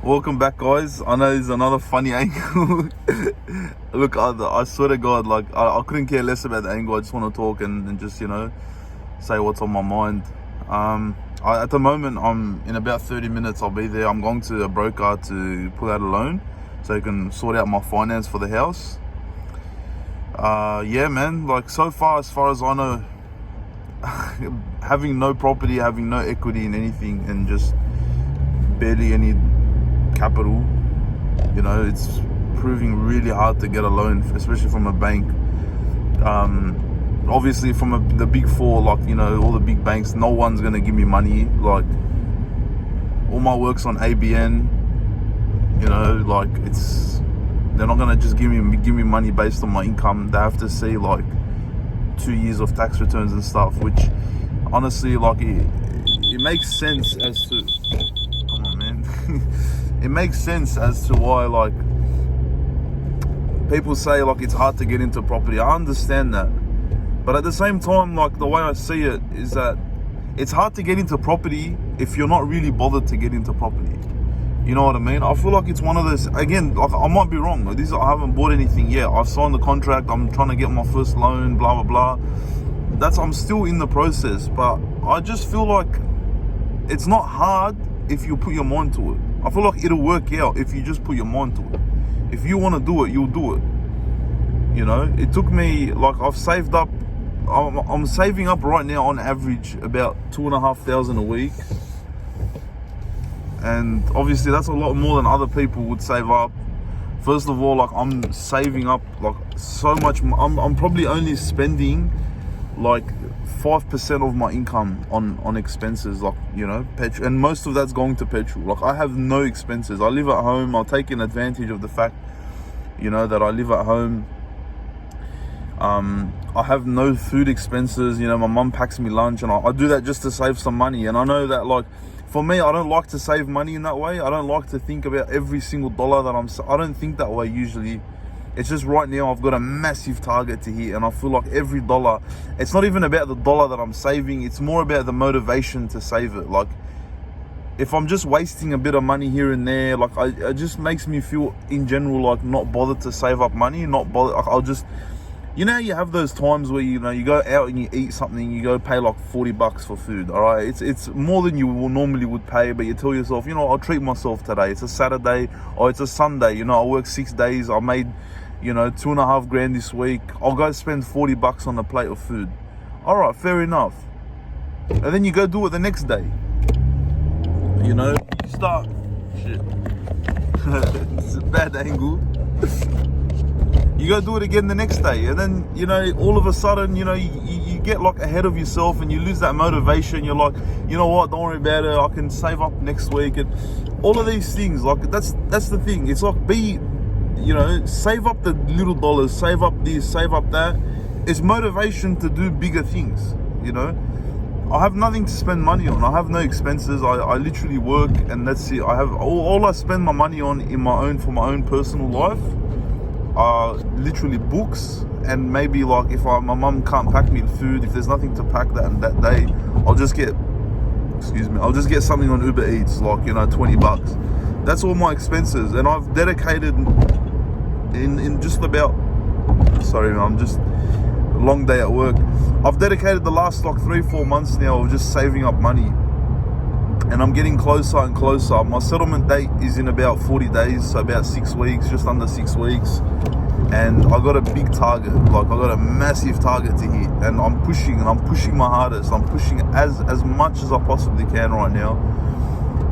Welcome back, guys. I know there's another funny angle. Look, I swear to God, like, I couldn't care less about the angle. I just want to talk and just, say what's on my mind. At the moment, I'm in about 30 minutes, I'll be there. I'm going to a broker to pull out a loan so he can sort out my finance for the house. Yeah, man, like, so far as I know, having no property, having no equity in anything, and just barely any capital, it's proving really hard to get a loan, especially from a bank. Obviously from the big four, like, all the big banks, no one's gonna give me money. Like, all my work's on ABN, like, they're not gonna just give me money based on my income. They have to see like 2 years of tax returns and stuff, which honestly, like, it makes sense as to, come on, man. It makes sense as to why, like, people say, like, it's hard to get into property. I understand that, but at the same time, like, the way I see it is that it's hard to get into property if you're not really bothered to get into property. You know what I mean? I feel like it's one of those, again, like, I might be wrong. I haven't bought anything yet. I've signed the contract. I'm trying to get my first loan, blah, blah, blah. I'm still in the process, but I just feel like it's not hard if you put your mind to it. I feel like it'll work out if you just put your mind to it. If you want to do it, you'll do it. It took me, like, I've saved up, I'm saving up right now on average about $2,500 a week. And obviously that's a lot more than other people would save up. First of all, like, I'm saving up like so much. I'm probably only spending like 5% of my income on expenses, like, petrol, and most of that's going to petrol. Like, I have no expenses. I live at home. I'll take advantage of the fact, that I live at home. I have no food expenses. My mum packs me lunch, and I do that just to save some money. And I know that, like, for me, I don't like to save money in that way. I don't like to think about every single dollar that I don't think that way usually. It's just right now I've got a massive target to hit, and I feel like every dollar, it's not even about the dollar that I'm saving, it's more about the motivation to save it. Like, if I'm just wasting a bit of money here and there, like, it just makes me feel in general like not bothered to save up money, not bothered. Like, I'll just, you have those times where, you go out and you eat something, you go pay like $40 for food, all right? It's more than you normally would pay, but you tell yourself, I'll treat myself today. It's a Saturday or it's a Sunday, I work 6 days, I made, $2.5 grand this week. I'll go spend $40 on a plate of food. All right, fair enough. And then you go do it the next day. You start, shit. It's a bad angle. You go do it again the next day, and then, all of a sudden, you get like ahead of yourself and you lose that motivation. You're like, you know what, don't worry about it, I can save up next week. And all of these things, like, that's the thing. It's like, save up the little dollars, save up this, save up that. It's motivation to do bigger things. I have nothing to spend money on. I have no expenses. I literally work, and that's it. I have all I spend my money on for my own personal life are literally books, and maybe, like, if my mum can't pack me food, if there's nothing to pack that day, I'll just get something on Uber Eats, like, $20. That's all my expenses. And I've dedicated in just about, sorry, I'm just a long day at work. I've dedicated the last like 3-4 months now of just saving up money, and I'm getting closer and closer. My settlement date is in about 40 days, so about 6 weeks, just under 6 weeks. And I got a big target, like, I got a massive target to hit, and I'm pushing my hardest. I'm pushing as much as I possibly can right now.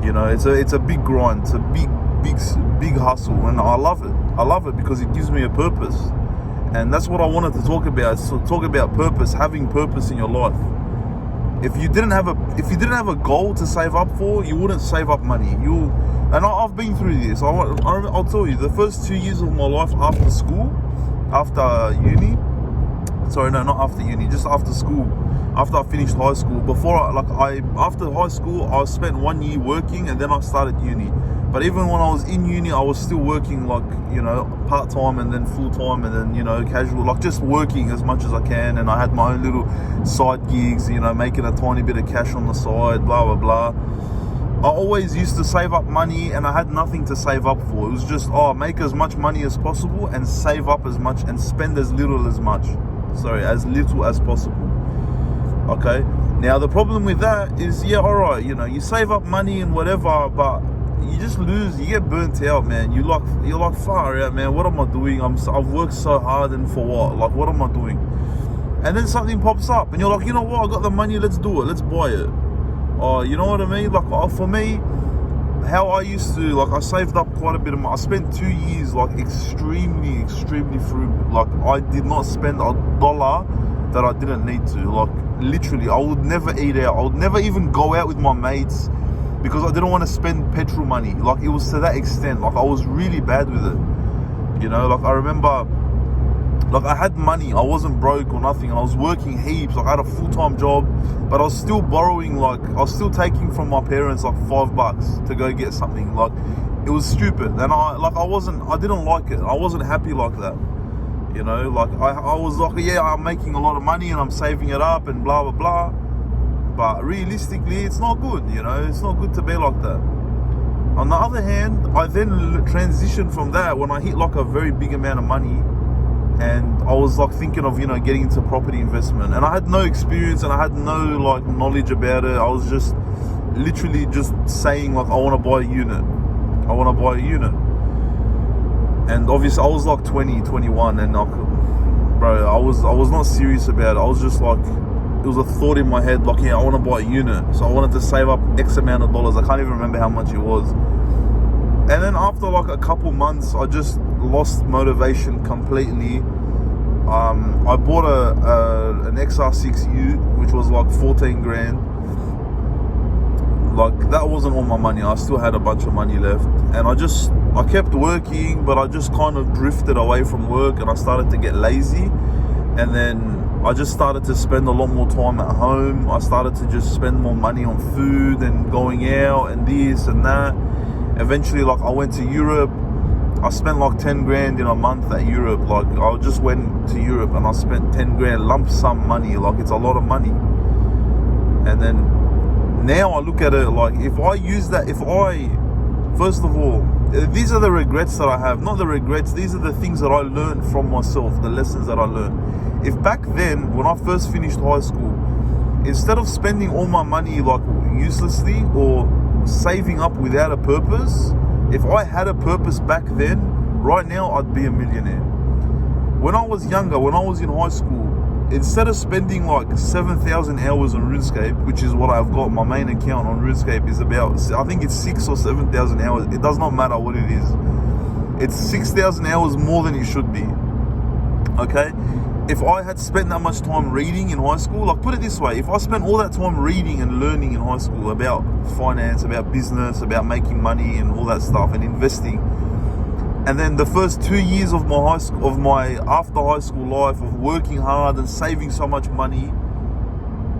It's a big grind, it's a big hustle, and I love it because it gives me a purpose. And that's what I wanted to talk about. So talk about purpose, having purpose in your life. If you didn't have a goal to save up for, you wouldn't save up money. And I've been through this. I'll tell you, the first 2 years of my life after school, after uni, sorry, no, not after uni, just after school, after I finished high school. After high school, I spent 1 year working, and then I started uni. But even when I was in uni, I was still working, like, part-time and then full-time and then, casual, like, just working as much as I can. And I had my own little side gigs, making a tiny bit of cash on the side, blah, blah, blah. I always used to save up money and I had nothing to save up for. It was just, make as much money as possible and save up as much and spend as little as possible. Okay? Now, the problem with that is, alright, you save up money and whatever, but you just lose, you get burnt out, man. You're like, far out, man. What am I doing? I've worked so hard and for what? Like, what am I doing? And then something pops up and you're like, you know what? I got the money, let's do it. Let's buy it. You know what I mean? Like, for me, how I used to, I saved up quite a bit of money. I spent 2 years, extremely, extremely frugal. Like, I did not spend $1 that I didn't need to. Like, literally, I would never eat out. I would never even go out with my mates because I didn't want to spend petrol money. Like, it was to that extent. Like, I was really bad with it. I remember, I had money. I wasn't broke or nothing. And I was working heaps. I had a full-time job, but I was still borrowing. I was still taking from my parents $5 to go get something. It was stupid. And I didn't like it. I wasn't happy like that. I was like, I'm making a lot of money and I'm saving it up and blah, blah, blah. But realistically, it's not good, It's not good to be like that. On the other hand, I then transitioned from that when I hit a very big amount of money. And I was thinking of, getting into property investment. And I had no experience and I had no knowledge about it. I was just literally just saying I want to buy a unit. I want to buy a unit. And obviously I was 20, 21 and I was not serious about it. I was just it was a thought in my head I want to buy a unit. So I wanted to save up X amount of dollars. I can't even remember how much it was. And then after a couple months, I just lost motivation completely. I bought an XR6 which was 14 grand. That wasn't all my money. I still had a bunch of money left. And I kept working, but I just kind of drifted away from work and I started to get lazy. And then I just started to spend a lot more time at home. I started to just spend more money on food and going out and this and that. Eventually, I went to Europe. I spent 10 grand in a month at Europe. I just went to Europe and I spent 10 grand lump sum money. It's a lot of money. And then now I look at it if I use that, first of all, these are the regrets that I have. Not the regrets, these are the things that I learned from myself, the lessons that I learned. If back then, when I first finished high school, instead of spending all my money uselessly or saving up without a purpose, if I had a purpose back then, right now I'd be a millionaire. When I was younger, when I was in high school, instead of spending 7,000 hours on RuneScape, which is what I've got, my main account on RuneScape is about, I think it's 6,000 or 7,000 hours. It does not matter what it is. It's 6,000 hours more than it should be. Okay? If I had spent that much time reading in high school, put it this way, if I spent all that time reading and learning in high school about finance, about business, about making money and all that stuff and investing, and then the first 2 years of my after high school life of working hard and saving so much money,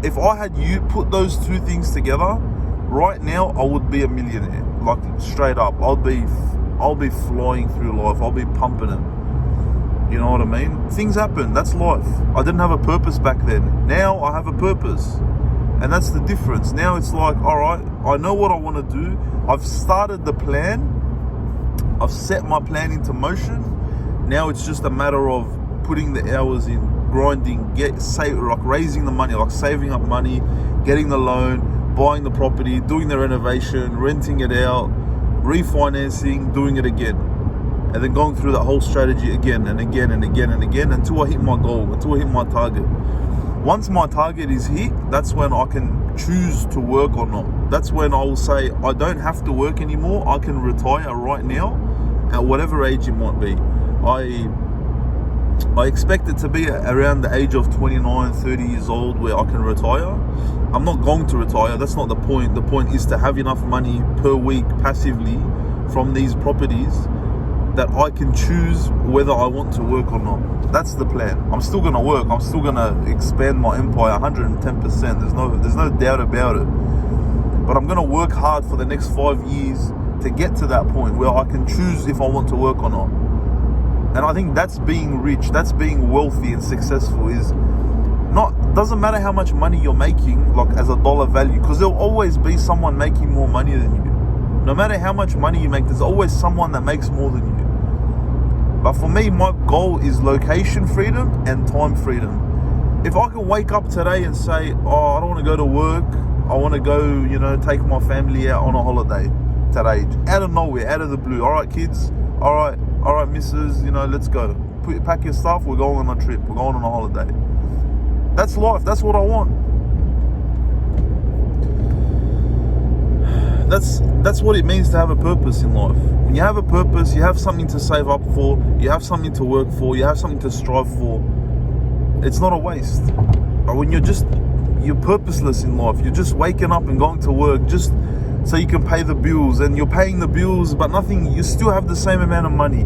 if I had put those two things together, right now I would be a millionaire. Straight up, I'll be flying through life. I'll be pumping it. You know what I mean? Things happen. That's life. I didn't have a purpose back then. Now I have a purpose. And that's the difference. Now it's all right, I know what I want to do. I've started the plan. I've set my plan into motion. Now it's just a matter of putting the hours in, grinding, raising the money, saving up money, getting the loan, buying the property, doing the renovation, renting it out, refinancing, doing it again. And then going through that whole strategy again and again and again and again until I hit my goal, until I hit my target. Once my target is hit, that's when I can choose to work or not. That's when I will say, I don't have to work anymore. I can retire right now at whatever age it might be. I expect it to be around the age of 29, 30 years old where I can retire. I'm not going to retire. That's not the point. The point is to have enough money per week passively from these properties that I can choose whether I want to work or not. That's the plan. I'm still going to work. I'm still going to expand my empire 110%. There's no doubt about it. But I'm going to work hard for the next 5 years to get to that point where I can choose if I want to work or not. And I think that's being rich, that's being wealthy and successful, is not Doesn't matter how much money you're making, like as a dollar value, because there'll always be someone making more money than you. No matter how much money you make, there's always someone that makes more than you. But for me, my goal is location freedom and time freedom. If I can wake up today and say, oh, I don't want to go to work, I want to go, you know, take my family out on a holiday today, out of nowhere, out of the blue. All right, kids, all right, missus, you know, let's go. Pack your stuff, we're going on a trip, we're going on a holiday. That's life, that's what I want. That's what it means to have a purpose in life. When you have a purpose, you have something to save up for, you have something to work for, you have something to strive for. It's not a waste. But when you're purposeless in life, you're just waking up and going to work just so you can pay the bills, and you're paying the bills, but nothing, you still have the same amount of money.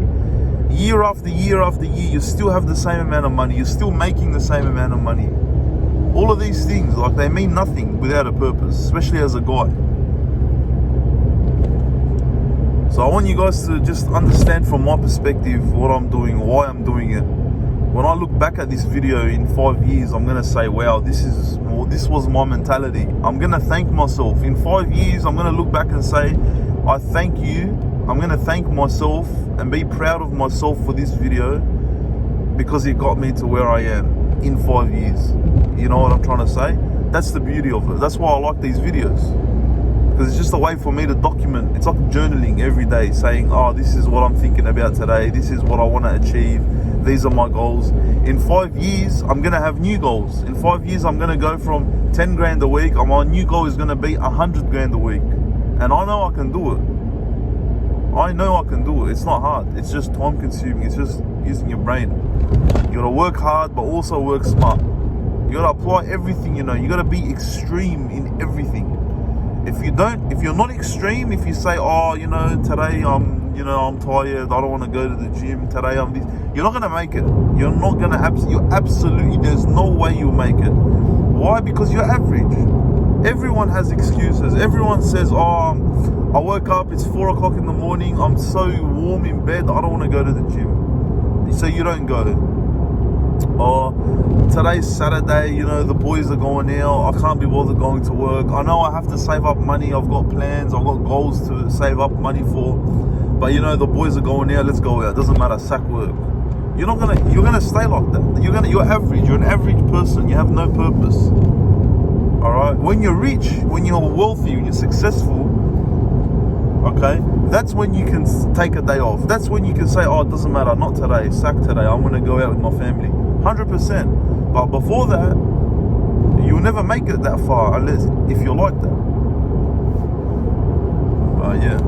Year after year after year, you still have the same amount of money. You're still making the same amount of money. All of these things, like, they mean nothing without a purpose, especially as a guy. So I want you guys to just understand from my perspective what I'm doing, why I'm doing it. When I look back at this video in 5 years, I'm going to say, wow, this was my mentality. I'm going to thank myself. In 5 years, I'm going to look back and say, I thank you. I'm going to thank myself and be proud of myself for this video, because it got me to where I am in 5 years. You know what I'm trying to say? That's the beauty of it. That's why I like these videos, because it's just a way for me to document. It's like journaling every day, saying, oh, this is what I'm thinking about today. This is what I want to achieve. These are my goals. In 5 years, I'm going to have new goals. In 5 years, I'm going to go from 10 grand a week. My new goal is going to be 100 grand a week. And I know I can do it. I know I can do it. It's not hard. It's just time consuming. It's just using your brain. You got to work hard, but also work smart. You got to apply everything, you know. You got to be extreme in everything. If you're not extreme, if you say, oh, you know, today I'm tired, I don't want to go to the gym, today I'm this, you're not going to make it. You're not going to, absolutely, there's no way you'll make it. Why? Because you're average. Everyone has excuses. Everyone says, oh, I woke up, it's 4 o'clock in the morning, I'm so warm in bed, I don't want to go to the gym. So you don't go. Or today's Saturday, you know, the boys are going out, I can't be bothered going to work. I know I have to save up money, I've got plans, I've got goals to save up money for. But you know, the boys are going out, let's go out. Doesn't matter, sack work. You're gonna stay like that. You're average, you're an average person, you have no purpose. Alright? When you're rich, when you're wealthy, when you're successful, okay, that's when you can take a day off. That's when you can say, oh, it doesn't matter, not today, sack today, I'm gonna go out with my family. 100%. But before that, you'll never make it that far unless if you're like that. Yeah.